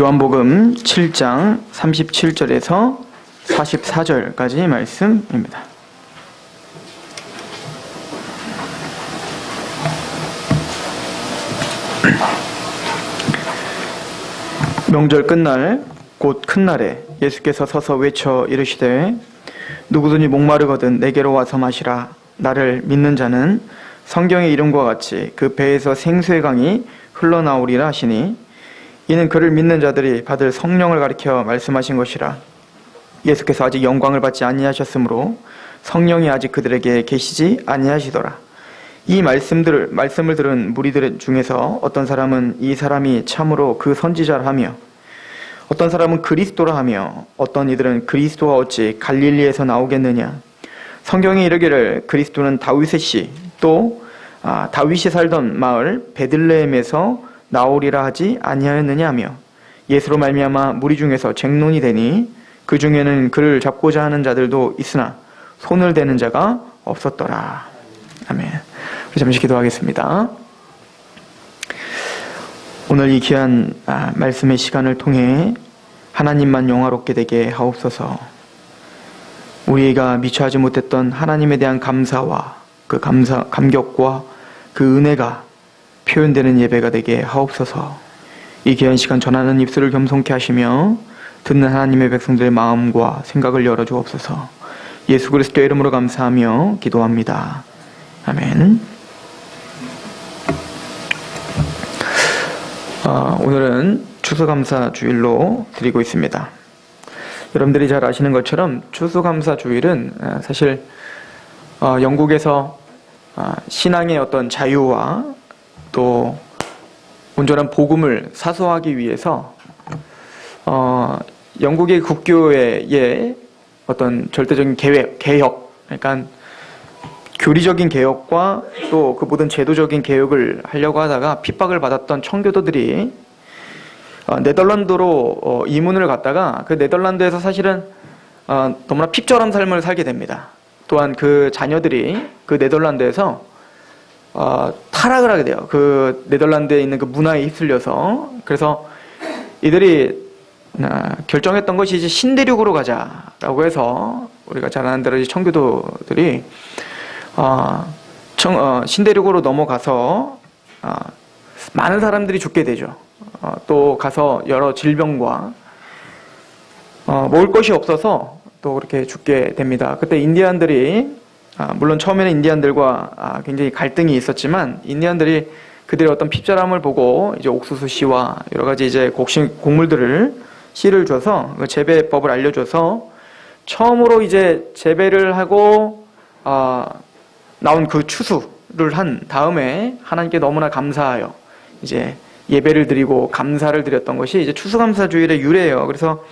요한복음 7장 37절에서 44절까지 말씀입니다. 명절 끝날 곧 큰 날에 예수께서 서서 외쳐 이르시되 누구든지 목마르거든 내게로 와서 마시라. 나를 믿는 자는 성경의 이름과 같이 그 배에서 생수의 강이 흘러나오리라 하시니 이는 그를 믿는 자들이 받을 성령을 가리켜 말씀하신 것이라. 예수께서 아직 영광을 받지 아니하셨으므로 성령이 아직 그들에게 계시지 아니하시더라. 이 말씀을 들은 무리들 중에서 어떤 사람은 이 사람이 참으로 그 선지자라 하며 어떤 사람은 그리스도라 하며 어떤 이들은 그리스도가 어찌 갈릴리에서 나오겠느냐. 성경에 이르기를 그리스도는 다윗의 씨 또 다윗이 살던 마을 베들레헴에서 나오리라 하지 아니하였느냐 하며 예수로 말미암아 무리 중에서 쟁론이 되니 그 중에는 그를 잡고자 하는 자들도 있으나 손을 대는 자가 없었더라. 아멘. 우리 잠시 기도하겠습니다. 오늘 이 귀한 말씀의 시간을 통해 하나님만 영화롭게 되게 하옵소서. 우리가 미처 하지 못했던 하나님에 대한 감사와 그 감격과 그 은혜가 표현되는 예배가 되게 하옵소서. 이 귀한 시간 전하는 입술을 겸손케 하시며 듣는 하나님의 백성들의 마음과 생각을 열어주옵소서. 예수 그리스도의 이름으로 감사하며 기도합니다. 아멘. 오늘은 추수감사 주일로 드리고 있습니다. 여러분들이 잘 아시는 것처럼 추수감사 주일은 사실 영국에서 신앙의 어떤 자유와 또 온전한 복음을 사수하기 위해서 영국의 국교의 어떤 절대적인 개혁, 그러니까 교리적인 개혁과 또 그 모든 제도적인 개혁을 하려고 하다가 핍박을 받았던 청교도들이 네덜란드로 이민을 갔다가 그 네덜란드에서 사실은 너무나 핍절한 삶을 살게 됩니다. 또한 그 자녀들이 그 네덜란드에서 타락을 하게 돼요. 그 네덜란드에 있는 그 문화에 휩쓸려서. 그래서 이들이 결정했던 것이 이제 신대륙으로 가자라고 해서 우리가 잘 아는 대로 청교도들이 신대륙으로 넘어가서 많은 사람들이 죽게 되죠. 또 가서 여러 질병과 먹을 것이 없어서 또 그렇게 죽게 됩니다. 그때 인디안들이 물론 처음에는 인디안들과 굉장히 갈등이 있었지만 인디안들이 그들의 어떤 핍절함을 보고 이제 옥수수 씨와 여러 가지 이제 곡물들을 씨를 줘서 그 재배법을 알려줘서 처음으로 이제 재배를 하고 나온 그 추수를 한 다음에 하나님께 너무나 감사하여 이제 예배를 드리고 감사를 드렸던 것이 이제 추수감사주일의 유래예요. 그래서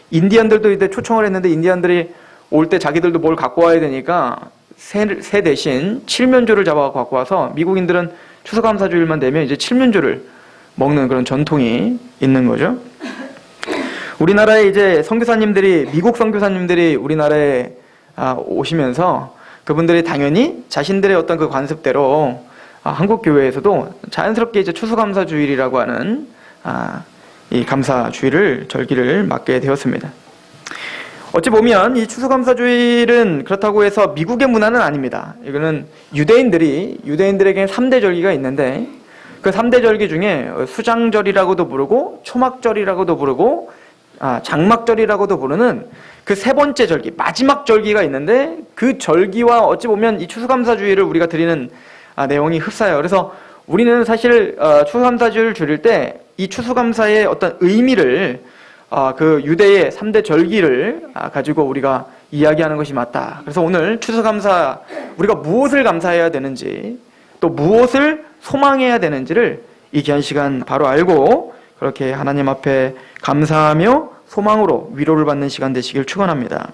인디안들도 이때 초청을 했는데 인디안들이 올 때 자기들도 뭘 갖고 와야 되니까 새 대신 칠면조를 잡아 갖고 와서 미국인들은 추수감사주일만 되면 이제 칠면조를 먹는 그런 전통이 있는 거죠. 우리나라에 이제 미국 선교사님들이 우리나라에 오시면서 그분들이 당연히 자신들의 어떤 그 관습대로 한국 교회에서도 자연스럽게 이제 추수감사주일이라고 하는 이 감사주일을 절기를 맞게 되었습니다. 어찌 보면 이 추수감사주일은 그렇다고 해서 미국의 문화는 아닙니다. 이거는 유대인들에게 3대 절기가 있는데 그 3대 절기 중에 수장절이라고도 부르고 초막절이라고도 부르고 장막절이라고도 부르는 그 세 번째 절기, 마지막 절기가 있는데 그 절기와 어찌 보면 이 추수감사주일을 우리가 드리는 내용이 흡사해요. 그래서 우리는 사실 추수감사주일을 드릴 때 이 추수감사의 어떤 의미를 그 유대의 3대 절기를 가지고 우리가 이야기하는 것이 맞다. 그래서 오늘 추수감사 우리가 무엇을 감사해야 되는지 또 무엇을 소망해야 되는지를 이 귀한 시간 바로 알고 그렇게 하나님 앞에 감사하며 소망으로 위로를 받는 시간 되시길 축원합니다.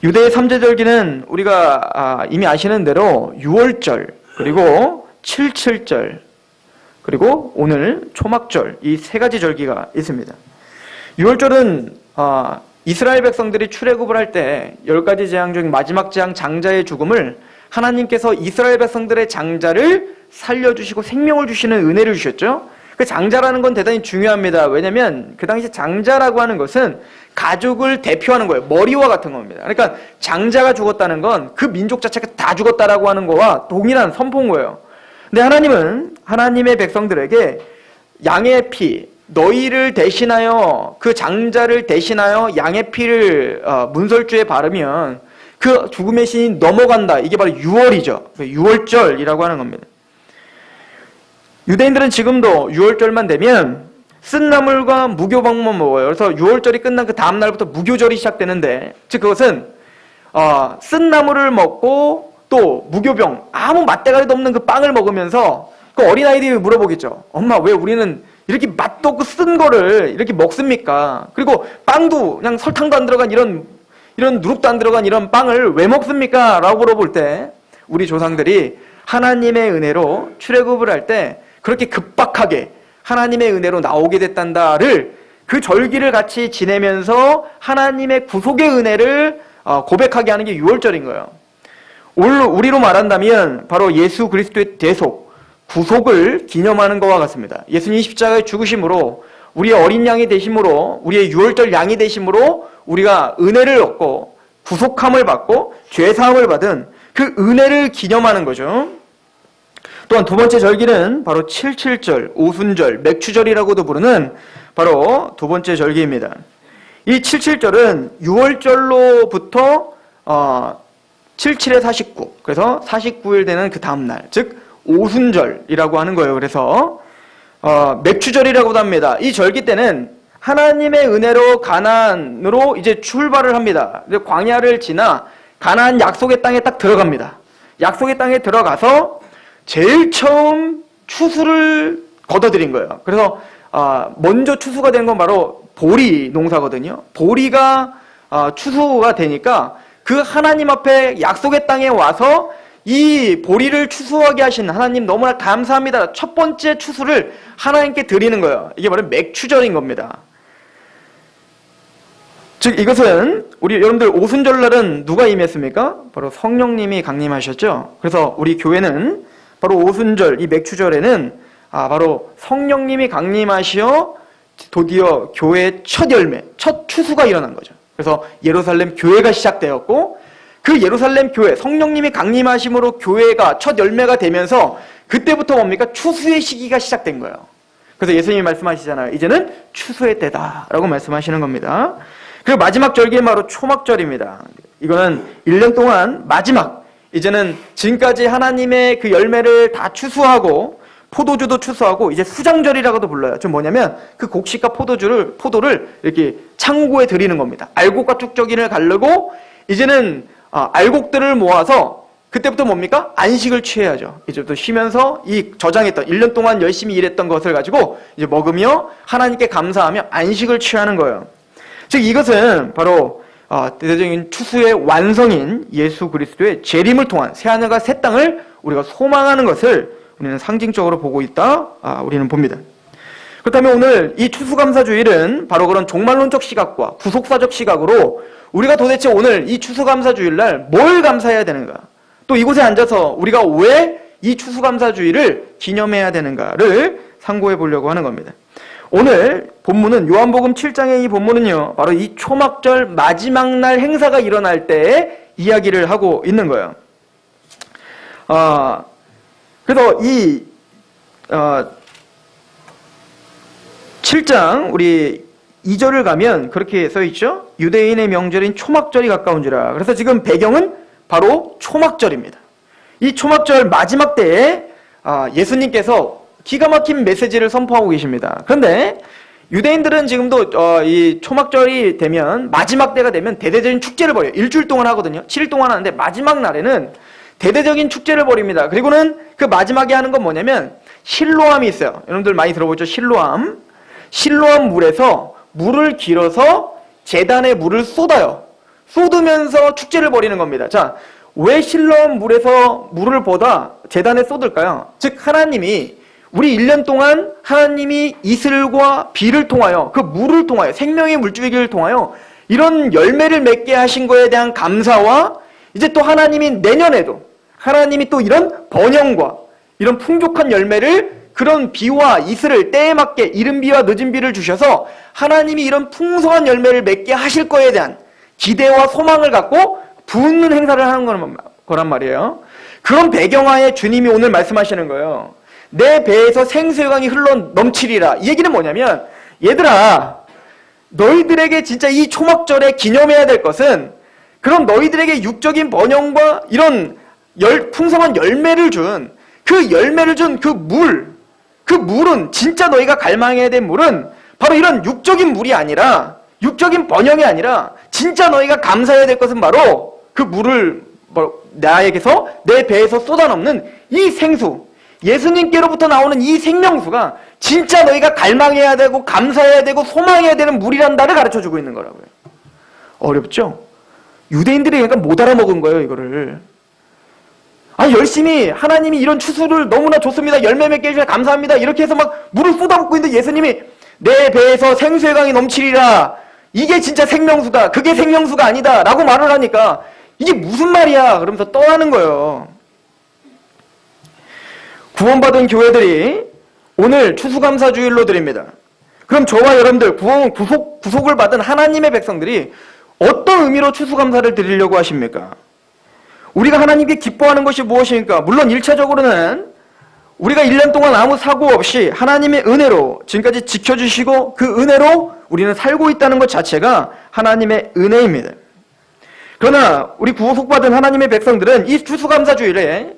유대의 3대 절기는 우리가 이미 아시는 대로 6월절 그리고 7.7절 그리고 오늘 초막절 이 세 가지 절기가 있습니다. 6월절은 이스라엘 백성들이 출애굽을 할 때 10가지 재앙 중 마지막 재앙 장자의 죽음을 하나님께서 이스라엘 백성들의 장자를 살려주시고 생명을 주시는 은혜를 주셨죠. 그 장자라는 건 대단히 중요합니다. 왜냐면 그 당시 장자라고 하는 것은 가족을 대표하는 거예요. 머리와 같은 겁니다. 그러니까 장자가 죽었다는 건 그 민족 자체가 다 죽었다라고 하는 거와 동일한 선포인 거예요. 근데 하나님은 하나님의 백성들에게 양의 피, 너희를 대신하여 그 장자를 대신하여 양의 피를 문설주에 바르면 그 죽음의 신이 넘어간다. 이게 바로 유월이죠. 유월절이라고 하는 겁니다. 유대인들은 지금도 유월절만 되면 쓴나물과 무교밥만 먹어요. 그래서 유월절이 끝난 그 다음 날부터 무교절이 시작되는데, 즉 그것은 쓴나물을 먹고 또 무교병, 아무 맛대가리도 없는 그 빵을 먹으면서 그 어린아이들이 물어보겠죠. 엄마, 왜 우리는 이렇게 맛도 없고 쓴 거를 이렇게 먹습니까? 그리고 빵도 그냥 설탕도 안 들어간 이런 누룩도 안 들어간 이런 빵을 왜 먹습니까? 라고 물어볼 때 우리 조상들이 하나님의 은혜로 출애굽을 할 때 그렇게 급박하게 하나님의 은혜로 나오게 됐단다를 그 절기를 같이 지내면서 하나님의 구속의 은혜를 고백하게 하는 게 유월절인 거예요. 우리로 말한다면 바로 예수 그리스도의 대속, 구속을 기념하는 것과 같습니다. 예수님이 십자가에 죽으심으로 우리의 어린 양이 되심으로 우리의 유월절 양이 되심으로 우리가 은혜를 얻고 구속함을 받고 죄사함을 받은 그 은혜를 기념하는 거죠. 또한 두 번째 절기는 바로 칠칠절, 오순절, 맥추절이라고도 부르는 바로 두 번째 절기입니다. 이 칠칠절은 유월절로부터 77에 49, 그래서 49일 되는 그 다음날, 즉 오순절이라고 하는 거예요. 그래서 맥추절이라고도 합니다. 이 절기 때는 하나님의 은혜로 가나안으로 이제 출발을 합니다. 광야를 지나 가나안 약속의 땅에 딱 들어갑니다. 약속의 땅에 들어가서 제일 처음 추수를 거둬들인 거예요. 그래서 먼저 추수가 된 건 바로 보리 농사거든요. 보리가 추수가 되니까 그 하나님 앞에 약속의 땅에 와서 이 보리를 추수하게 하신 하나님 너무나 감사합니다. 첫 번째 추수를 하나님께 드리는 거예요. 이게 바로 맥추절인 겁니다. 즉 이것은 우리 여러분들 오순절날은 누가 임했습니까? 바로 성령님이 강림하셨죠. 그래서 우리 교회는 바로 오순절, 이 맥추절에는 바로 성령님이 강림하시어 드디어 교회의 첫 열매, 첫 추수가 일어난 거죠. 그래서 예루살렘 교회가 시작되었고 그 예루살렘 교회, 성령님이 강림하심으로 교회가 첫 열매가 되면서 그때부터 뭡니까? 추수의 시기가 시작된 거예요. 그래서 예수님이 말씀하시잖아요. 이제는 추수의 때다 라고 말씀하시는 겁니다. 그리고 마지막 절기는 바로 초막절입니다. 이거는 1년 동안 마지막, 이제는 지금까지 하나님의 그 열매를 다 추수하고 포도주도 추수하고 이제 수장절이라고도 불러요. 좀 뭐냐면 그 곡식과 포도를 이렇게 창고에 드리는 겁니다. 알곡과 쭉저기를 가르고 이제는 알곡들을 모아서 그때부터 뭡니까? 안식을 취해야죠. 이제부터 쉬면서 이 저장했던 1년 동안 열심히 일했던 것을 가지고 이제 먹으며 하나님께 감사하며 안식을 취하는 거예요. 즉 이것은 바로 대대적인 추수의 완성인 예수 그리스도의 재림을 통한 새하늘과 새 땅을 우리가 소망하는 것을 우리는 상징적으로 보고 있다. 우리는 봅니다. 그렇다면 오늘 이 추수감사주일은 바로 그런 종말론적 시각과 구속사적 시각으로 우리가 도대체 오늘 이 추수감사주일날 뭘 감사해야 되는가? 또 이곳에 앉아서 우리가 왜 이 추수감사주일을 기념해야 되는가를 상고해 보려고 하는 겁니다. 오늘 본문은 요한복음 7장의 이 본문은요, 바로 이 초막절 마지막 날 행사가 일어날 때의 이야기를 하고 있는 거예요. 그래서 이 7장 우리 2절을 가면 그렇게 써있죠. 유대인의 명절인 초막절이 가까운지라. 그래서 지금 배경은 바로 초막절입니다. 이 초막절 마지막 때에 예수님께서 기가 막힌 메시지를 선포하고 계십니다. 그런데 유대인들은 지금도 이 초막절이 되면 마지막 때가 되면 대대적인 축제를 벌여요. 일주일 동안 하거든요. 7일 동안 하는데 마지막 날에는 대대적인 축제를 벌입니다. 그리고는 그 마지막에 하는 건 뭐냐면 실로암이 있어요. 여러분들 많이 들어보죠? 실로암. 실로암 물에서 물을 길어서 제단에 물을 쏟아요. 쏟으면서 축제를 벌이는 겁니다. 자, 왜 실로암 물에서 물을 보다 제단에 쏟을까요? 즉 하나님이 우리 1년 동안 하나님이 이슬과 비를 통하여 그 물을 통하여 생명의 물줄기를 통하여 이런 열매를 맺게 하신 거에 대한 감사와 이제 또 하나님이 내년에도 하나님이 또 이런 번영과 이런 풍족한 열매를 그런 비와 이슬을 때에 맞게 이른 비와 늦은 비를 주셔서 하나님이 이런 풍성한 열매를 맺게 하실 거에 대한 기대와 소망을 갖고 붓는 행사를 하는 거란 말이에요. 그런 배경하에 주님이 오늘 말씀하시는 거예요. 내 배에서 생수의 강이 흘러 넘치리라. 이 얘기는 뭐냐면, 얘들아, 너희들에게 진짜 이 초막절에 기념해야 될 것은 그럼 너희들에게 육적인 번영과 이런 풍성한 열매를 준 그 물은 진짜 너희가 갈망해야 될 물은 바로 이런 육적인 물이 아니라, 육적인 번영이 아니라 진짜 너희가 감사해야 될 것은 바로 그 물을 나에게서 내 배에서 쏟아넘는 이 생수, 예수님께로부터 나오는 이 생명수가 진짜 너희가 갈망해야 되고 감사해야 되고 소망해야 되는 물이란다를 가르쳐주고 있는 거라고요. 어렵죠? 유대인들이 그러니까 못 알아먹은 거예요, 이거를. 열심히 하나님이 이런 추수를 너무나 좋습니다, 열매 맺게 해주셔서 감사합니다, 이렇게 해서 막 물을 쏟아붓고 있는데 예수님이 내 배에서 생수의 강이 넘치리라, 이게 진짜 생명수다, 그게 생명수가 아니다 라고 말을 하니까 이게 무슨 말이야 그러면서 떠나는 거예요. 구원받은 교회들이 오늘 추수감사주일로 드립니다. 그럼 저와 여러분들 구속을 받은 하나님의 백성들이 어떤 의미로 추수감사를 드리려고 하십니까? 우리가 하나님께 기뻐하는 것이 무엇입니까? 물론 1차적으로는 우리가 1년 동안 아무 사고 없이 하나님의 은혜로 지금까지 지켜주시고 그 은혜로 우리는 살고 있다는 것 자체가 하나님의 은혜입니다. 그러나 우리 구속받은 하나님의 백성들은 이 추수감사주일에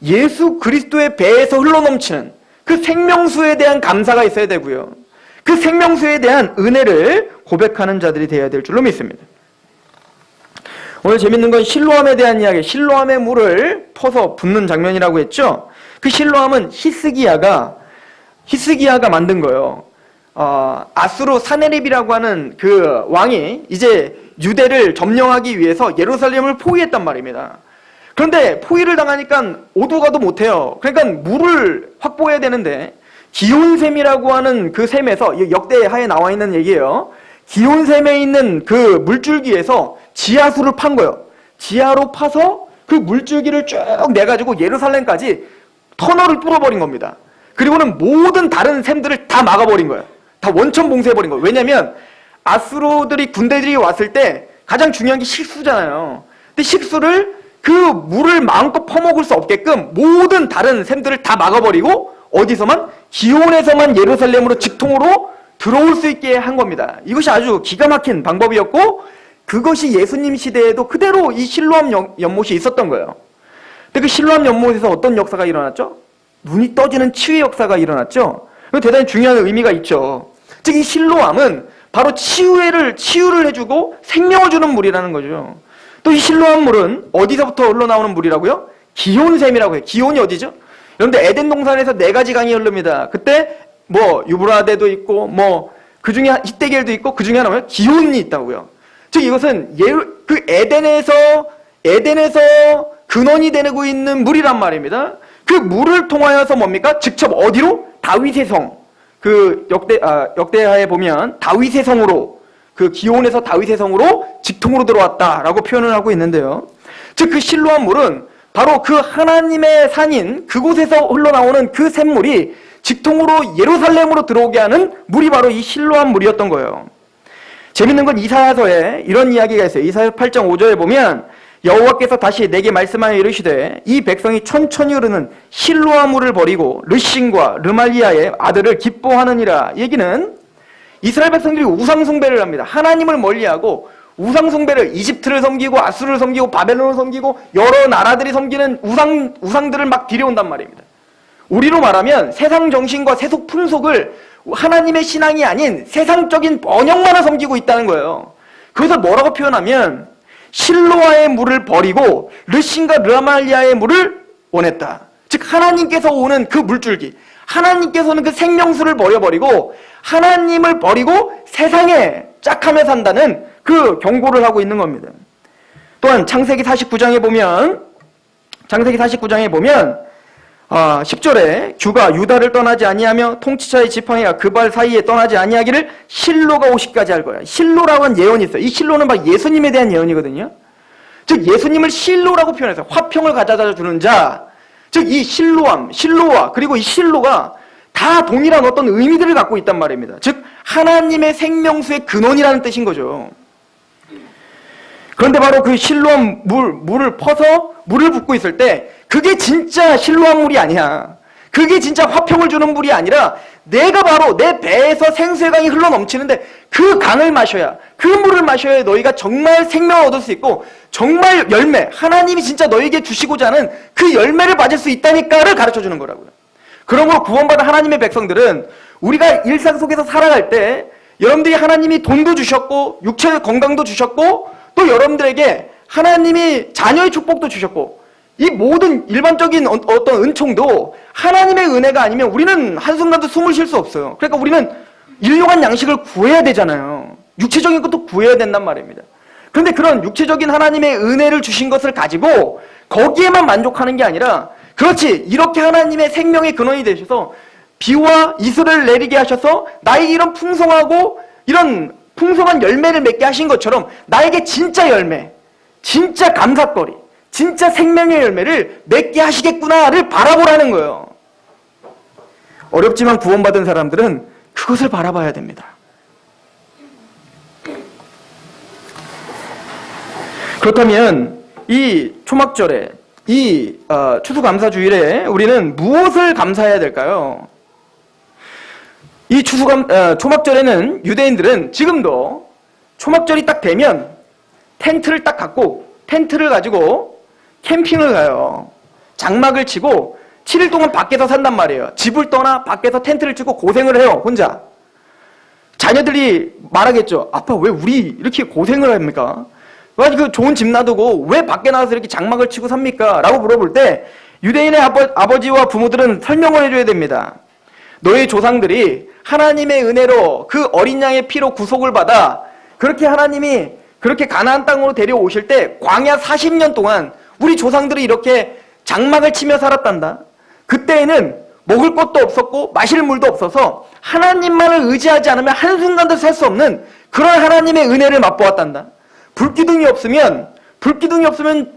예수 그리스도의 배에서 흘러넘치는 그 생명수에 대한 감사가 있어야 되고요. 그 생명수에 대한 은혜를 고백하는 자들이 되어야 될 줄로 믿습니다. 오늘 재밌는 건 실로암에 대한 이야기, 실로암의 물을 퍼서 붓는 장면이라고 했죠. 그 실로암은 히스기야가 만든 거예요. 아수르 사네립이라고 하는 그 왕이 이제 유대를 점령하기 위해서 예루살렘을 포위했단 말입니다. 그런데 포위를 당하니까 오도 가도 못해요. 그러니까 물을 확보해야 되는데 기온샘이라고 하는 그 샘에서, 역대하에 나와 있는 얘기예요. 기온샘에 있는 그 물줄기에서 지하수를 판 거예요. 지하로 파서 그 물줄기를 쭉 내가지고 예루살렘까지 터널을 뚫어버린 겁니다. 그리고는 모든 다른 샘들을 다 막아버린 거예요. 다 원천 봉쇄해버린 거예요. 왜냐면 아수르들이 군대들이 왔을 때 가장 중요한 게 식수잖아요. 근데 식수를 그 물을 마음껏 퍼먹을 수 없게끔 모든 다른 샘들을 다 막아버리고 어디서만? 기온에서만 예루살렘으로 직통으로 들어올 수 있게 한 겁니다. 이것이 아주 기가 막힌 방법이었고 그것이 예수님 시대에도 그대로 이 실로암 연못이 있었던 거예요. 근데 그 실로암 연못에서 어떤 역사가 일어났죠? 눈이 떠지는 치유의 역사가 일어났죠. 대단히 중요한 의미가 있죠. 즉 이 실로암은 바로 치유를 해주고 생명을 주는 물이라는 거죠. 또 이 실로암 물은 어디서부터 흘러나오는 물이라고요? 기온샘이라고 해요. 기온이 어디죠? 여러분들 에덴 동산에서 4가지 강이 흐릅니다. 그때 유브라데도 있고 그 중에 히데겔도 있고 그 중에 하나는 기온이 있다고요. 즉 이것은 그 에덴에서 근원이 되고 있는 물이란 말입니다. 그 물을 통하여서 뭡니까? 직접 어디로? 다윗의 성. 그 역대하에 보면 다윗의 성으로, 그 기온에서 다윗의 성으로 직통으로 들어왔다라고 표현을 하고 있는데요. 즉 그 실로암 물은 바로 그 하나님의 산인 그곳에서 흘러나오는 그 샘물이 직통으로 예루살렘으로 들어오게 하는 물이 바로 이 실로암 물이었던 거예요. 재밌는 건 이사야서에 이런 이야기가 있어요. 이사야 8장 5절에 보면 여호와께서 다시 내게 말씀하여 이르시되 이 백성이 천천히 흐르는 실로암 물을 버리고 르신과 르말리아의 아들을 기뻐하느니라. 얘기는 이스라엘 백성들이 우상숭배를 합니다. 하나님을 멀리하고 우상숭배를, 이집트를 섬기고 아수르를 섬기고 바벨론을 섬기고 여러 나라들이 섬기는 우상들을 막 들여온단 말입니다. 우리로 말하면 세상 정신과 세속 풍속을 하나님의 신앙이 아닌 세상적인 번영만을 섬기고 있다는 거예요. 그것을 뭐라고 표현하면 실로아의 물을 버리고 르신과 르말리아의 물을 원했다. 즉 하나님께서 오는 그 물줄기, 하나님께서는 그 생명수를 버려버리고 하나님을 버리고 세상에 짝하며 산다는 그 경고를 하고 있는 겁니다. 또한 창세기 49장에 보면 10절에 주가 유다를 떠나지 아니하며 통치자의 지팡이가 그 발 사이에 떠나지 아니하기를 실로가 오시기까지 할 거야. 실로라고 하는 예언이 있어요. 이 실로는 바로 예수님에 대한 예언이거든요. 즉 예수님을 실로라고 표현해서 화평을 가져다 주는 자, 즉 이 실로와 그리고 이 실로가 다 동일한 어떤 의미들을 갖고 있단 말입니다. 즉 하나님의 생명수의 근원이라는 뜻인 거죠. 그런데 바로 그 실로암 물을 퍼서 물을 붓고 있을 때 그게 진짜 실로암 물이 아니야. 그게 진짜 화평을 주는 물이 아니라 내가 바로 내 배에서 생수의 강이 흘러넘치는데 그 강을 마셔야, 그 물을 마셔야 너희가 정말 생명을 얻을 수 있고 정말 열매, 하나님이 진짜 너희에게 주시고자 하는 그 열매를 맞을 수 있다니까를 가르쳐주는 거라고요. 그러므로 구원받은 하나님의 백성들은 우리가 일상 속에서 살아갈 때 여러분들이 하나님이 돈도 주셨고 육체의 건강도 주셨고 또 여러분들에게 하나님이 자녀의 축복도 주셨고 이 모든 일반적인 어떤 은총도 하나님의 은혜가 아니면 우리는 한순간도 숨을 쉴 수 없어요. 그러니까 우리는 일용할 양식을 구해야 되잖아요. 육체적인 것도 구해야 된단 말입니다. 그런데 그런 육체적인 하나님의 은혜를 주신 것을 가지고 거기에만 만족하는 게 아니라 그렇지, 이렇게 하나님의 생명의 근원이 되셔서 비와 이슬을 내리게 하셔서 나에게 이런 풍성하고 이런 풍성한 열매를 맺게 하신 것처럼 나에게 진짜 열매, 진짜 감사거리, 진짜 생명의 열매를 맺게 하시겠구나를 바라보라는 거예요. 어렵지만 구원받은 사람들은 그것을 바라봐야 됩니다. 그렇다면 이 초막절에, 이 추수감사주일에 우리는 무엇을 감사해야 될까요? 이 초막절에는 유대인들은 지금도 초막절이 딱 되면 텐트를 딱 갖고 텐트를 가지고 캠핑을 가요. 장막을 치고 7일 동안 밖에서 산단 말이에요. 집을 떠나 밖에서 텐트를 치고 고생을 해요. 혼자. 자녀들이 말하겠죠. 아빠 왜 우리 이렇게 고생을 합니까? 왜 그 좋은 집 놔두고 왜 밖에 나가서 이렇게 장막을 치고 삽니까? 라고 물어볼 때 유대인의 아버지와 부모들은 설명을 해줘야 됩니다. 너희 조상들이 하나님의 은혜로 그 어린 양의 피로 구속을 받아 그렇게 하나님이 그렇게 가나안 땅으로 데려오실 때 광야 40년 동안 우리 조상들이 이렇게 장막을 치며 살았단다. 그때에는 먹을 것도 없었고 마실 물도 없어서 하나님만을 의지하지 않으면 한순간도 살 수 없는 그런 하나님의 은혜를 맛보았단다. 불기둥이 없으면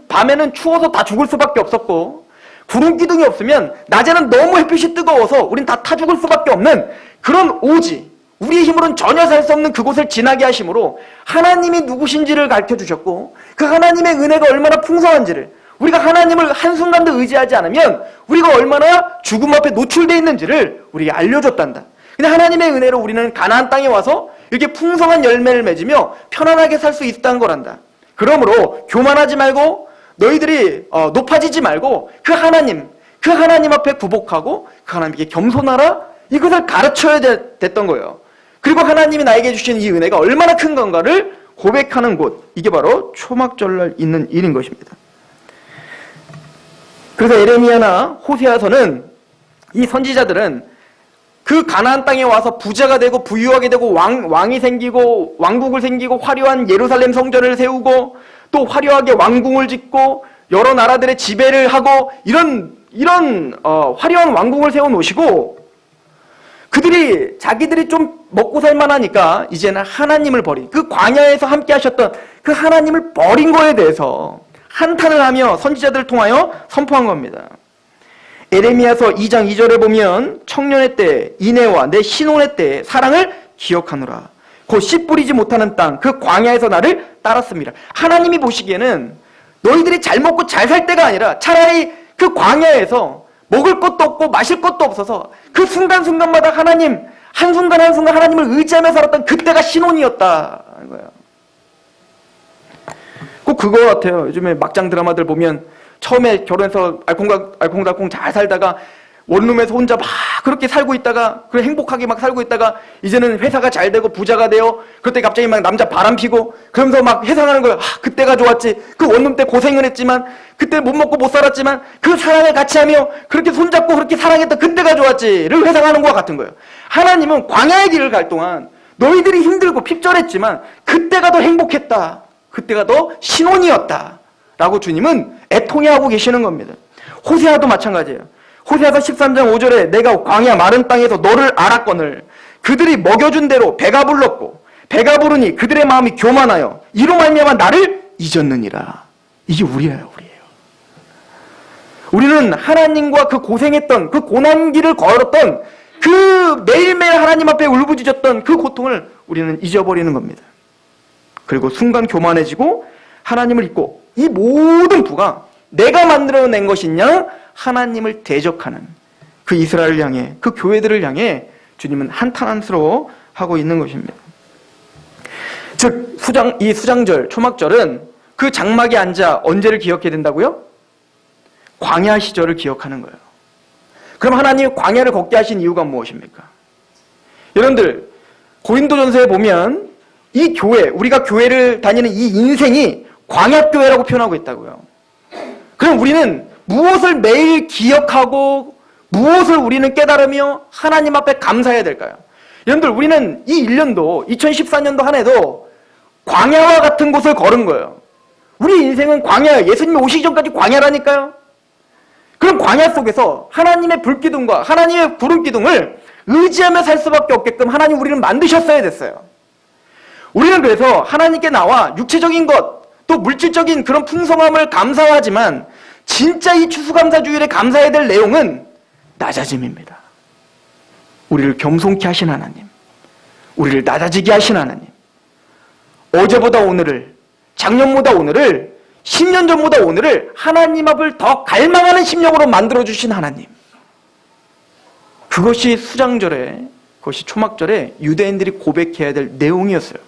밤에는 추워서 다 죽을 수밖에 없었고 구름기둥이 없으면 낮에는 너무 햇빛이 뜨거워서 우린 다 타 죽을 수밖에 없는 그런 오지, 우리의 힘으로는 전혀 살 수 없는 그곳을 지나게 하심으로 하나님이 누구신지를 가르쳐 주셨고 그 하나님의 은혜가 얼마나 풍성한지를, 우리가 하나님을 한순간도 의지하지 않으면 우리가 얼마나 죽음 앞에 노출되어 있는지를 우리에게 알려줬단다. 근데 하나님의 은혜로 우리는 가나안 땅에 와서 이렇게 풍성한 열매를 맺으며 편안하게 살 수 있다는 거란다. 그러므로 교만하지 말고 너희들이 높아지지 말고 그 하나님 앞에 굽복하고 그 하나님께 겸손하라, 이것을 가르쳐야 됐던 거예요. 그리고 하나님이 나에게 주신 이 은혜가 얼마나 큰 건가를 고백하는 곳, 이게 바로 초막절날 있는 일인 것입니다. 그래서 에레미야나 호세아서는 이 선지자들은 그 가나안 땅에 와서 부자가 되고 부유하게 되고 왕이 생기고 왕국을 생기고 화려한 예루살렘 성전을 세우고 또 화려하게 왕궁을 짓고 여러 나라들의 지배를 하고 이런 화려한 왕궁을 세워놓으시고 그들이 자기들이 좀 먹고 살만하니까 이제는 하나님을 버린, 그 광야에서 함께 하셨던 그 하나님을 버린 거에 대해서 한탄을 하며 선지자들을 통하여 선포한 겁니다. 에레미야서 2장 2절에 보면 청년의 때 인애와 내 신혼의 때 사랑을 기억하노라. 곧 씨 뿌리지 못하는 땅 그 광야에서 나를 따랐습니다. 하나님이 보시기에는 너희들이 잘 먹고 잘 살 때가 아니라 차라리 그 광야에서 먹을 것도 없고 마실 것도 없어서 그 순간순간마다 하나님, 한순간 한순간 하나님을 의지하며 살았던 그때가 신혼이었다 거예요. 꼭 그거 같아요. 요즘에 막장 드라마들 보면 처음에 결혼해서 알콩달콩 잘 살다가 원룸에서 혼자 막 그렇게 살고 있다가 그래 행복하게 막 살고 있다가 이제는 회사가 잘 되고 부자가 돼요. 그때 갑자기 막 남자 바람 피고 그러면서 막 회상하는 거예요. 그때가 좋았지. 그 원룸 때 고생을 했지만 그때 못 먹고 못 살았지만 그 사랑을 같이 하며 그렇게 손잡고 그렇게 사랑했던 그때가 좋았지를 회상하는 것과 같은 거예요. 하나님은 광야의 길을 갈 동안 너희들이 힘들고 핍절했지만 그때가 더 행복했다. 그때가 더 신혼이었다. 라고 주님은 애통해하고 계시는 겁니다. 호세아도 마찬가지예요. 호세아서 13장 5절에 내가 광야 마른 땅에서 너를 알았거늘 그들이 먹여준 대로 배가 불렀고 배가 부르니 그들의 마음이 교만하여 이로 말미암아 나를 잊었느니라. 이게 우리예요. 우리는 하나님과 그 고생했던 그 고난길을 걸었던 그 매일매일 하나님 앞에 울부짖었던 그 고통을 우리는 잊어버리는 겁니다. 그리고 순간 교만해지고 하나님을 잊고 이 모든 부가 내가 만들어낸 것이냐 하나님을 대적하는 그 이스라엘을 향해 그 교회들을 향해 주님은 한탄한스러워 하고 있는 것입니다. 즉 이 수장절 초막절은 그 장막에 앉아 언제를 기억해야 된다고요? 광야 시절을 기억하는 거예요. 그럼 하나님이 광야를 걷게 하신 이유가 무엇입니까? 여러분들 고린도전서에 보면 이 교회, 우리가 교회를 다니는 이 인생이 광야교회라고 표현하고 있다고요. 그럼 우리는 무엇을 매일 기억하고 무엇을 우리는 깨달으며 하나님 앞에 감사해야 될까요? 여러분들 우리는 이 1년도 2014년도 한 해도 광야와 같은 곳을 걸은 거예요. 우리 인생은 광야예요. 예수님이 오시기 전까지 광야라니까요. 그럼 광야 속에서 하나님의 불기둥과 하나님의 구름기둥을 의지하며 살 수밖에 없게끔 하나님 우리를 만드셨어야 됐어요. 우리는 그래서 하나님께 나와 육체적인 것, 또 물질적인 그런 풍성함을 감사하지만 진짜 이 추수감사주일에 감사해야 될 내용은 낮아짐입니다. 우리를 겸손케 하신 하나님, 우리를 낮아지게 하신 하나님, 어제보다 오늘을, 작년보다 오늘을, 10년 전보다 오늘을 하나님 앞을 더 갈망하는 심령으로 만들어주신 하나님. 그것이 수장절에, 그것이 초막절에 유대인들이 고백해야 될 내용이었어요.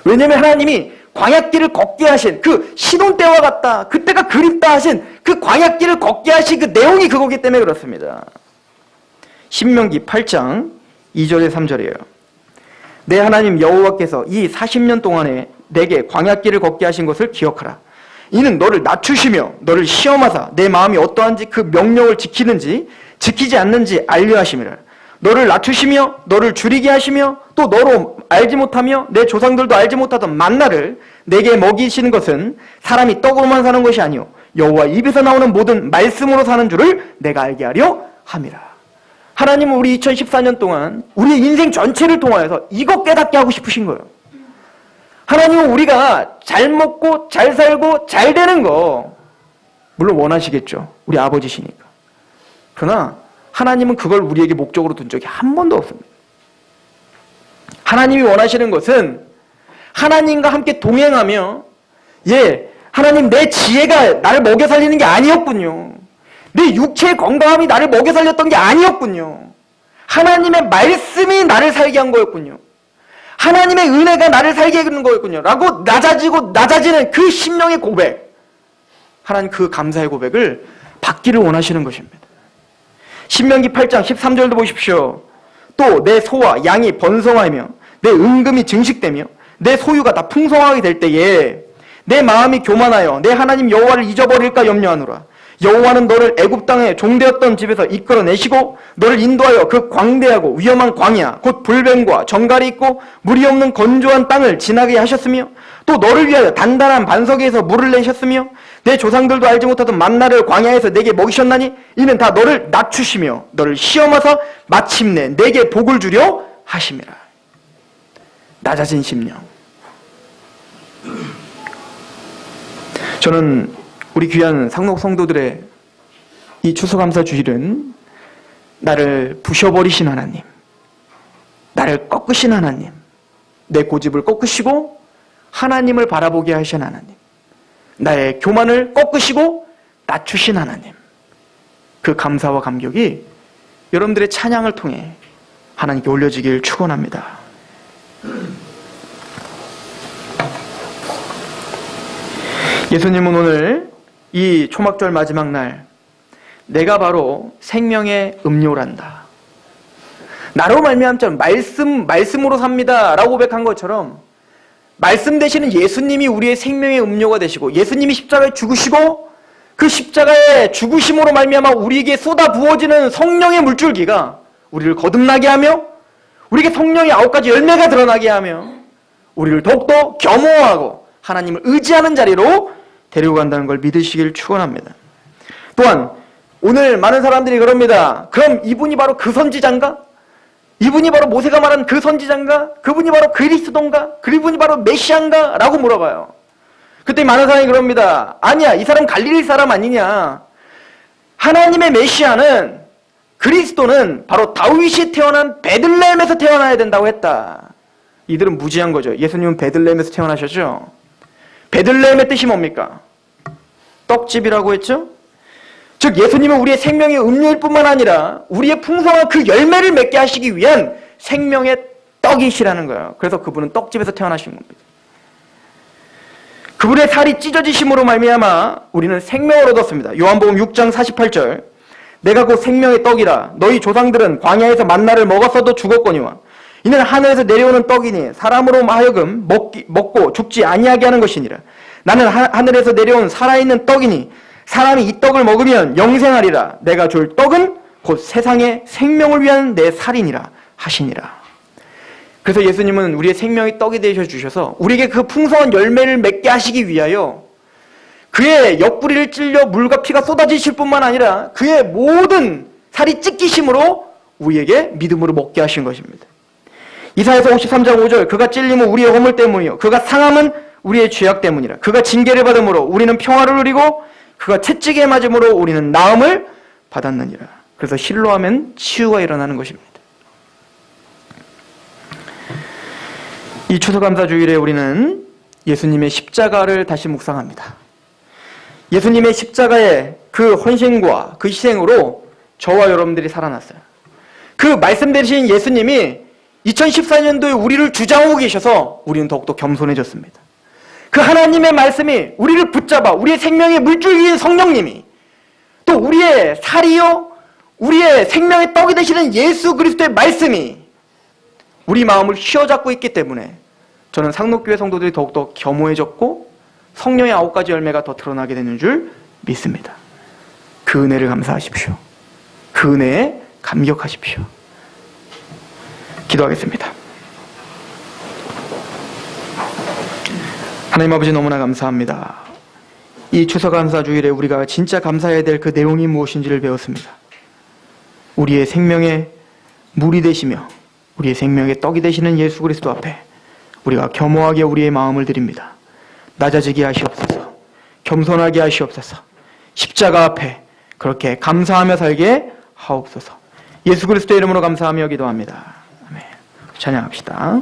왜냐하면 하나님이 광야길을 걷게 하신 그 시돈 때와 같다, 그때가 그립다 하신 그 광야길을 걷게 하신 그 내용이 그거기 때문에 그렇습니다. 신명기 8장 2절에 3절이에요. 내 하나님 여호와께서 이 40년 동안에 내게 광야길을 걷게 하신 것을 기억하라. 이는 너를 낮추시며 너를 시험하사 내 마음이 어떠한지 그 명령을 지키는지 지키지 않는지 알려 하심이라. 너를 낮추시며 너를 줄이게 하시며 또 너로 알지 못하며 내 조상들도 알지 못하던 만나를 내게 먹이시는 것은 사람이 떡으로만 사는 것이 아니요 여호와 입에서 나오는 모든 말씀으로 사는 줄을 내가 알게 하려 함이라. 하나님은 우리 2014년 동안 우리 인생 전체를 통하여서 이거 깨닫게 하고 싶으신 거예요. 하나님은 우리가 잘 먹고 잘 살고 잘 되는 거 물론 원하시겠죠. 우리 아버지시니까. 그러나 하나님은 그걸 우리에게 목적으로 둔 적이 한 번도 없습니다. 하나님이 원하시는 것은 하나님과 함께 동행하며 하나님 내 지혜가 나를 먹여 살리는 게 아니었군요. 내 육체의 건강함이 나를 먹여 살렸던 게 아니었군요. 하나님의 말씀이 나를 살게 한 거였군요. 하나님의 은혜가 나를 살게 해주는 거였군요. 라고 낮아지고 낮아지는 그 심령의 고백. 하나님 그 감사의 고백을 받기를 원하시는 것입니다. 신명기 8장 13절도 보십시오. 또 내 소와 양이 번성하며 내 은금이 증식되며 내 소유가 다 풍성하게 될 때에 내 마음이 교만하여 내 하나님 여호와를 잊어버릴까 염려하노라. 여호와는 너를 애굽 땅에 종되었던 집에서 이끌어내시고 너를 인도하여 그 광대하고 위험한 광야 곧 불뱀과 정갈이 있고 물이 없는 건조한 땅을 지나게 하셨으며 또 너를 위하여 단단한 반석에서 물을 내셨으며 내 조상들도 알지 못하던 만나를 광야에서 내게 먹이셨나니 이는 다 너를 낮추시며 너를 시험하사 마침내 내게 복을 주려 하심이라. 낮아진 심령. 저는 우리 귀한 상록 성도들의 이 추수감사 주일은 나를 부셔버리신 하나님, 나를 꺾으신 하나님, 내 고집을 꺾으시고 하나님을 바라보게 하신 하나님, 나의 교만을 꺾으시고 낮추신 하나님, 그 감사와 감격이 여러분들의 찬양을 통해 하나님께 올려지길 축원합니다. 예수님은 오늘 이 초막절 마지막 날 내가 바로 생명의 음료란다. 나로 말미암아 말씀으로 삽니다 라고 고백한 것처럼 말씀 되시는 예수님이 우리의 생명의 음료가 되시고 예수님이 십자가에 죽으시고 그 십자가의 죽으심으로 말미암아 우리에게 쏟아 부어지는 성령의 물줄기가 우리를 거듭나게 하며 우리에게 성령의 9가지 열매가 드러나게 하며 우리를 더욱더 겸허하고 하나님을 의지하는 자리로 데리고 간다는 걸 믿으시길 축원합니다. 또한 오늘 많은 사람들이 그럽니다. 그럼 이분이 바로 그 선지자인가? 이분이 바로 모세가 말한 그 선지자인가? 그분이 바로 그리스도인가? 그분이 바로 메시아인가? 라고 물어봐요. 그때 많은 사람이 그럽니다. 아니야, 이 사람 갈릴리 사람 아니냐? 하나님의 메시아는 그리스도는 바로 다윗이 태어난 베들레헴에서 태어나야 된다고 했다. 이들은 무지한 거죠. 예수님은 베들레헴에서 태어나셨죠. 베들레헴의 뜻이 뭡니까? 떡집이라고 했죠. 즉 예수님은 우리의 생명의 음료일 뿐만 아니라 우리의 풍성한 그 열매를 맺게 하시기 위한 생명의 떡이시라는 거예요. 그래서 그분은 떡집에서 태어나신 겁니다. 그분의 살이 찢어지심으로 말미암아 우리는 생명을 얻었습니다. 요한복음 6장 48절 내가 곧 생명의 떡이라 너희 조상들은 광야에서 만나를 먹었어도 죽었거니와 이는 하늘에서 내려오는 떡이니 사람으로 하여금 먹고 죽지 아니하게 하는 것이니라. 나는 하늘에서 내려온 살아있는 떡이니 사람이 이 떡을 먹으면 영생하리라. 내가 줄 떡은 곧 세상의 생명을 위한 내 살이니라 하시니라. 그래서 예수님은 우리의 생명의 떡이 되셔 주셔서 우리에게 그 풍성한 열매를 맺게 하시기 위하여 그의 옆구리를 찔려 물과 피가 쏟아지실 뿐만 아니라 그의 모든 살이 찢기심으로 우리에게 믿음으로 먹게 하신 것입니다. 이사야서 53장 5절 그가 찔림은 우리의 허물 때문이요 그가 상함은 우리의 죄악 때문이라. 그가 징계를 받음으로 우리는 평화를 누리고 그가 채찍에 맞음으로 우리는 나음을 받았느니라. 그래서 실로하면 치유가 일어나는 것입니다. 이 추수감사주일에 우리는 예수님의 십자가를 다시 묵상합니다. 예수님의 십자가의 그 헌신과 그 희생으로 저와 여러분들이 살아났어요. 그 말씀대신 예수님이 2014년도에 우리를 주장하고 계셔서 우리는 더욱더 겸손해졌습니다. 그 하나님의 말씀이 우리를 붙잡아 우리의 생명의 물줄기인 성령님이 또 우리의 살이요 우리의 생명의 떡이 되시는 예수 그리스도의 말씀이 우리 마음을 휘어잡고 있기 때문에 저는 상록교회 성도들이 더욱더 겸허해졌고 성령의 9가지 열매가 더 드러나게 되는 줄 믿습니다. 그 은혜를 감사하십시오. 그 은혜에 감격하십시오. 기도하겠습니다. 하나님 아버지 너무나 감사합니다. 이 추수감사주일에 우리가 진짜 감사해야 될 그 내용이 무엇인지를 배웠습니다. 우리의 생명의 물이 되시며 우리의 생명의 떡이 되시는 예수 그리스도 앞에 우리가 겸허하게 우리의 마음을 드립니다. 낮아지게 하시옵소서. 겸손하게 하시옵소서. 십자가 앞에 그렇게 감사하며 살게 하옵소서. 예수 그리스도의 이름으로 감사하며 기도합니다. 아멘. 찬양합시다.